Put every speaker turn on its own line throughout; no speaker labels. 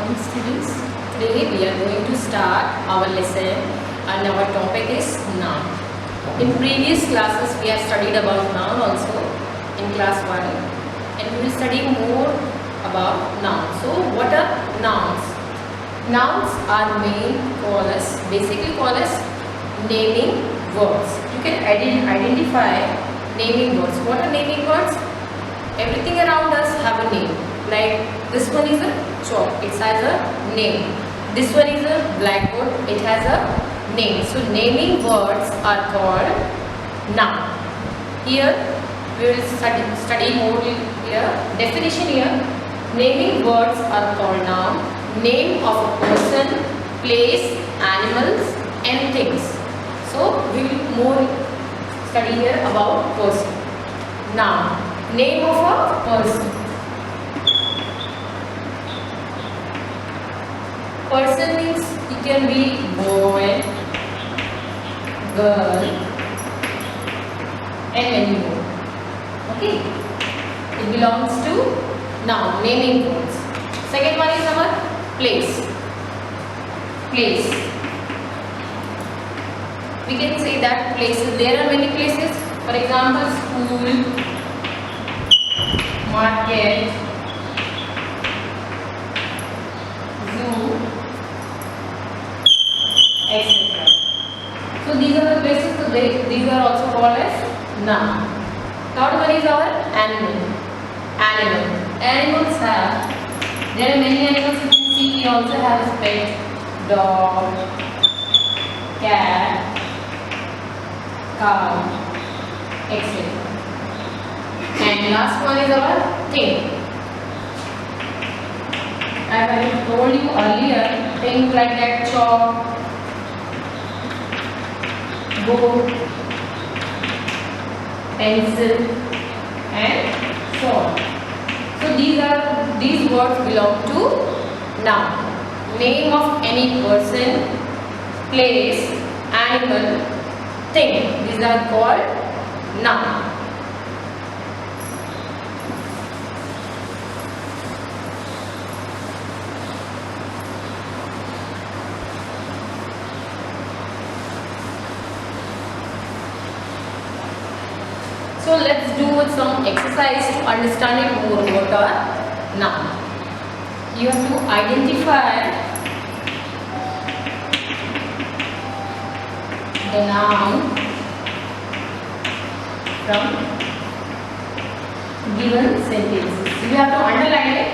morning, students. Today we are going to start our lesson and our topic is noun. In previous classes we have studied about noun also in class 1 and we will study more about nouns. So what are nouns? Nouns are basically called as naming words. You can identify naming words. What are naming words? Everything around us have a name. Like this one is a chalk, it has a name. This one is a blackboard, it has a name. So naming words are called noun. Here we will study more here. Definition here. Naming words are called noun. Name of a person, place, animals and things. So we will more study here about person. Noun. Name of a person. Person means it can be boy, girl and many more. Okay. It belongs to noun, naming words. Second one is our place. Place. We can say that places, there are many places. For example, school, market, zoo, etc. So these are the places. So these are also called as noun. Third one is our animal. Animals have. There are many animals you can see. We also have a pet, dog, cat, cow, etc. And last one is our thing. As I told you earlier, things like that chalk, book, pencil and so on. So these words belong to noun. Name of any person, place, animal, thing. These are called noun. So let's do some exercise to understand it more. What are noun? You have to identify the noun from given sentences. You have to underline it.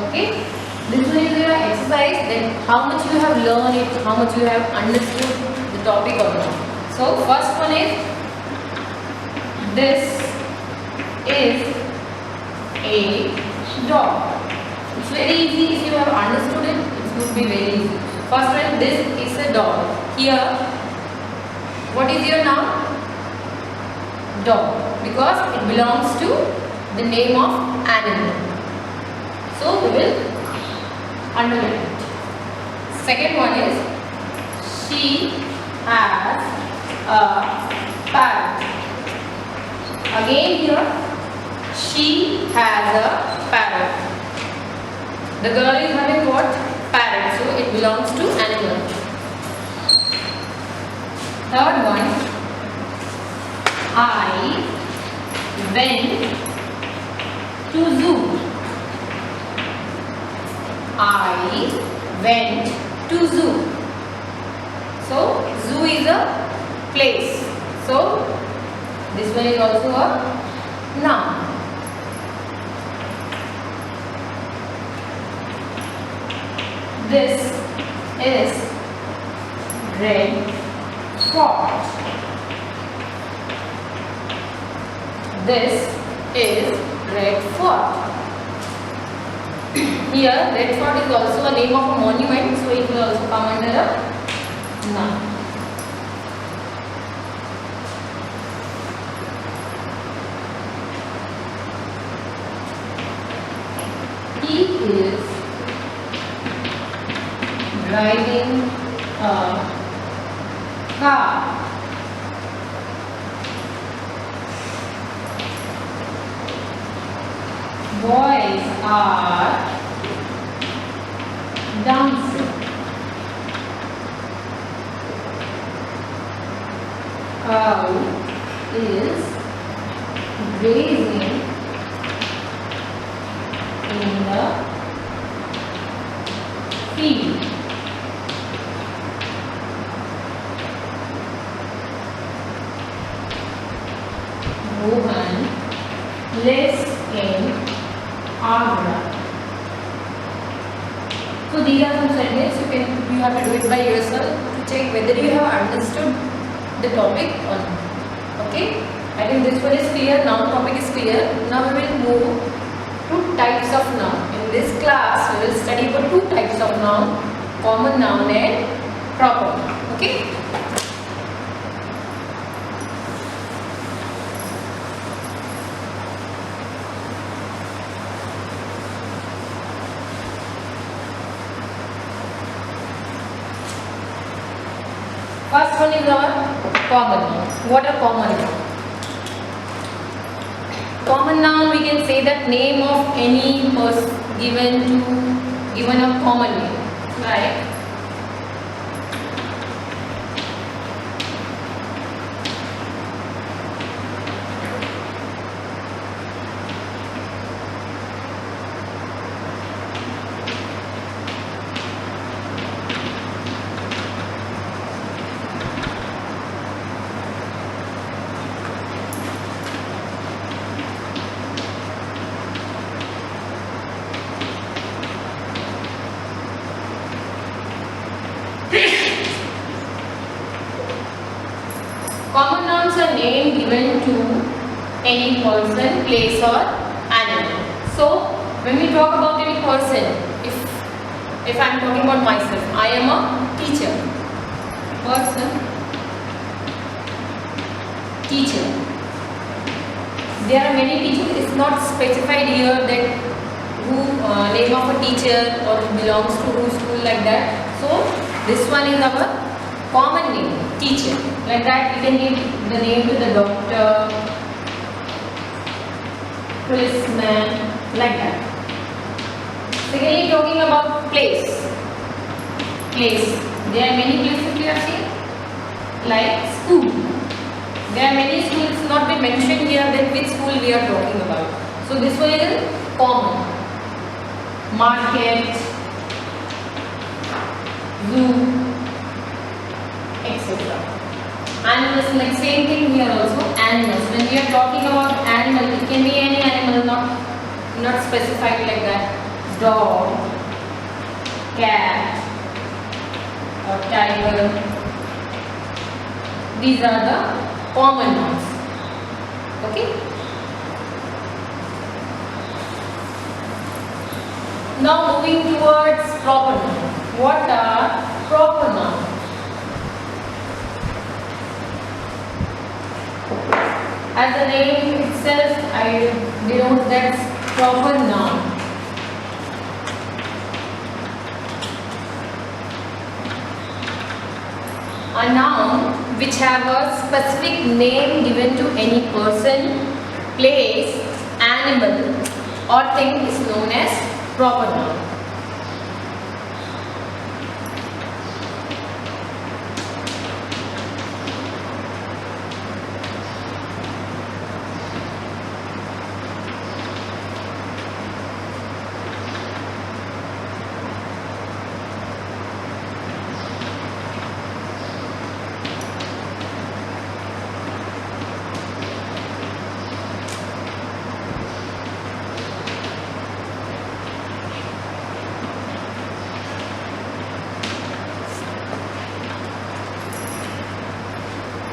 Okay. This one is your exercise, then how much you have learned it, how much you have understood the topic or not. So first one is, this is a dog. It's very easy. If you have understood it, it would be very easy. First one, this is a dog. Here, what is your noun? Dog, because it belongs to the name of animal. So we will underline it. Second one is, she has a parrot. Again here, she has a parrot. The girl is having what? Parrot. So it belongs to animal. Third one, I went to zoo. I went to zoo. So zoo is a place. So this one is also a noun. This is red fort. This is red fort. Here, red fort is also a name of a monument, so it will also come under a noun. He is driving a car. Boys are dancing. Cow is grazing in the field. Rohan lives in Agra. So these are some sentences. You have to do it by yourself to check whether you have understood the topic or not. Okay? I think this one is clear. Noun topic is clear. Now we will move to types of noun. In this class, we will study for two types of noun: common noun and proper noun. Okay? First one is our common noun. What are common noun? Common noun, we can say that name of any person given a common name, like common nouns are name given to any person, place or animal. So when we talk about any person, if I am talking about myself, I am a teacher. Person, teacher. There are many teachers. It's not specified here that who name of a teacher or belongs to whose school, like that. So this one is our common name, teacher. Like that, we can give the name to the doctor, policeman, like that. Secondly, talking about place. Place. There are many places we have seen, like school. There are many schools not been mentioned here that which school we are talking about. So this one is common. Market, zoo, etc. Animals, like same thing here also. Animals. When we are talking about animal, it can be any animal, not specified like that. Dog, cat, or tiger. These are the common nouns. Okay. Now moving towards proper noun. What are proper nouns? As the name itself, I denote that proper noun. A noun which have a specific name given to any person, place, animal or thing is known as proper noun.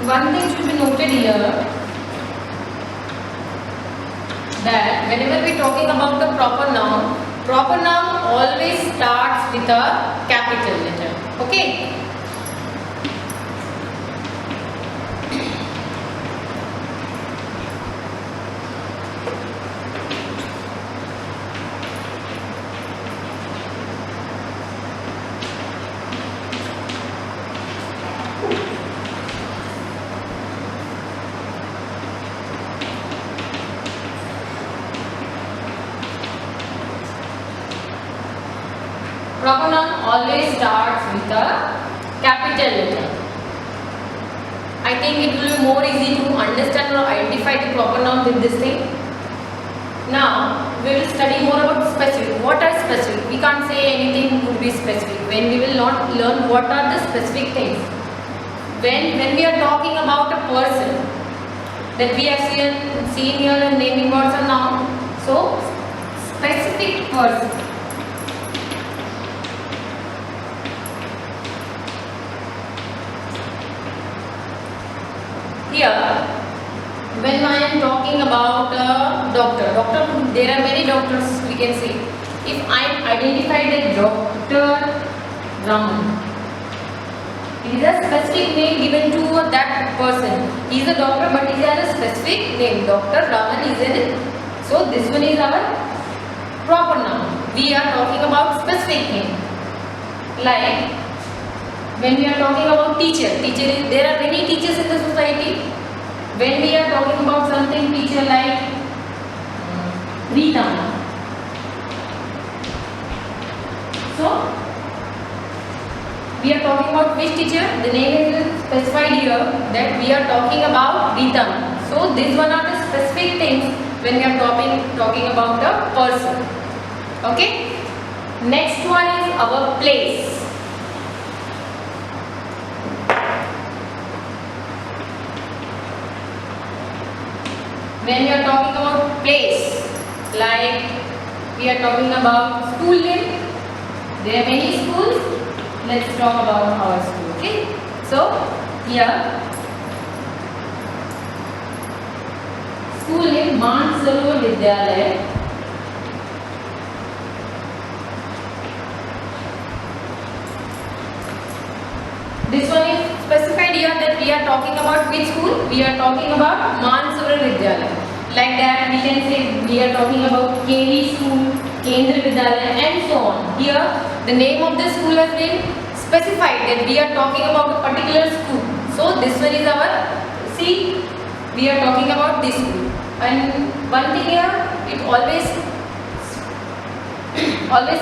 One thing should be noted here, that whenever we are talking about the proper noun always starts with a capital letter. Okay. always starts with a capital letter. I think it will be more easy to understand or identify the proper noun with this thing. Now we will study more about specific. What are specific? We can't say anything could be specific when we will not learn what are the specific things. When we are talking about a person that we have seen here and naming words are noun. So specific person. Here, when I am talking about a doctor, there are many doctors we can say. If I identified a Dr. Raman, it is a specific name given to that person. He is a doctor, but he has a specific name. Dr. Raman is in it. So this one is our proper noun. We are talking about specific name. Like when we are talking about teacher, there are many teachers in the society. When we are talking about something, teacher like Rita. So we are talking about which teacher? The name is specified here that we are talking about Rita. So these one are the specific things when we are talking about a person. Okay. Next one is our place. When we are talking about place, like we are talking about school name, there are many schools. Let's talk about our school. Okay. So here school name Mansarovar Vidyalaya. This one is specified here that we are talking about which school? We are talking about Mansarovar Vidyalaya. Like that we can say we are talking about KV school, Kendra Vidyalaya and so on. Here the name of the school has been specified that we are talking about a particular school. So this one is our, see, we are talking about this school. And one thing here, it always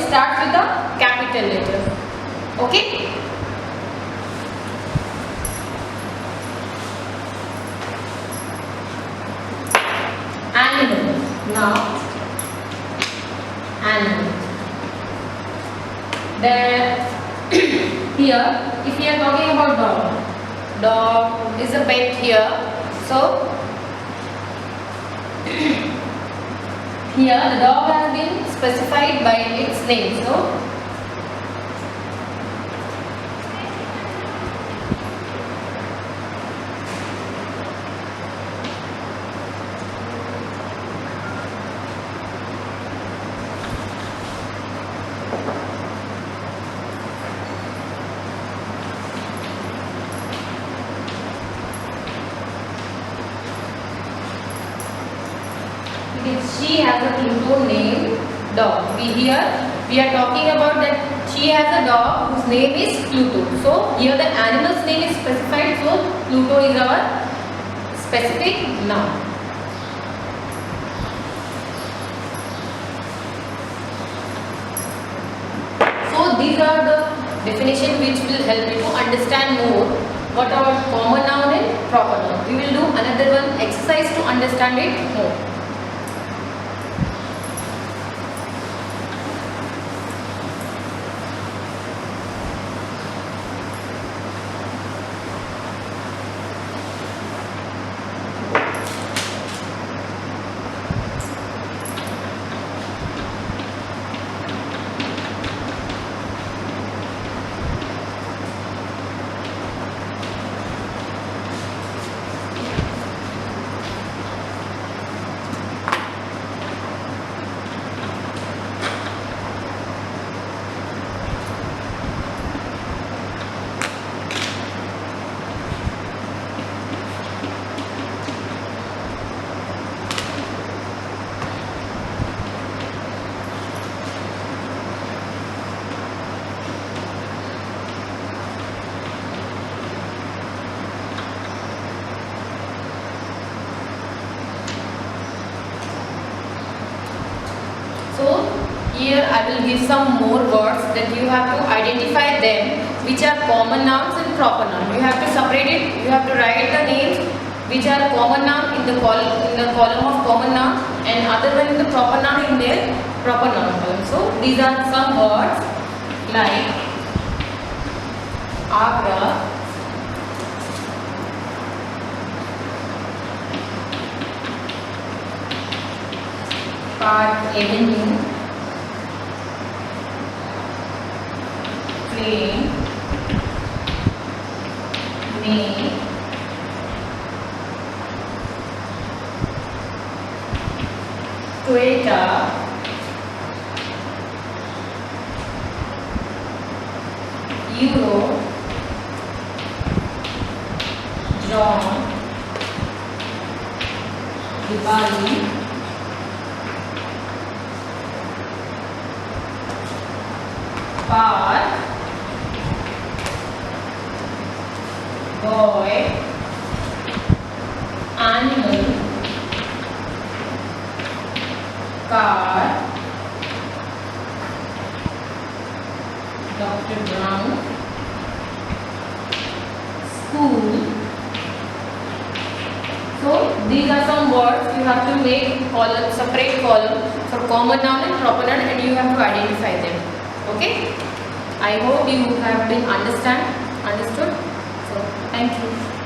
starts with a capital letter. Okay. Animal. Now, animal. Here, if we are talking about dog is a pet here. So, here the dog has been specified by its name. So, she has a Pluto named dog. We are talking about that she has a dog whose name is Pluto. So here the animal's name is specified. So Pluto is our specific noun. So these are the definition which will help you to understand more what our common noun and proper noun. We will do another one exercise to understand it more. here I will give some more words that you have to identify them, which are common nouns and proper noun. You have to separate it. You have to write the names which are common noun in the column of common noun, and other one in the proper noun in their proper noun column. So these are some words like Agra, Park Avenue, Plain, May, Toyota, Euro, John, Diwali, Park, boy, animal, car, Dr. Brown, school. So these are some words you have to make column, separate column for common noun and proper noun, and you have to identify them. Okay? I hope you have been understood. So thank you.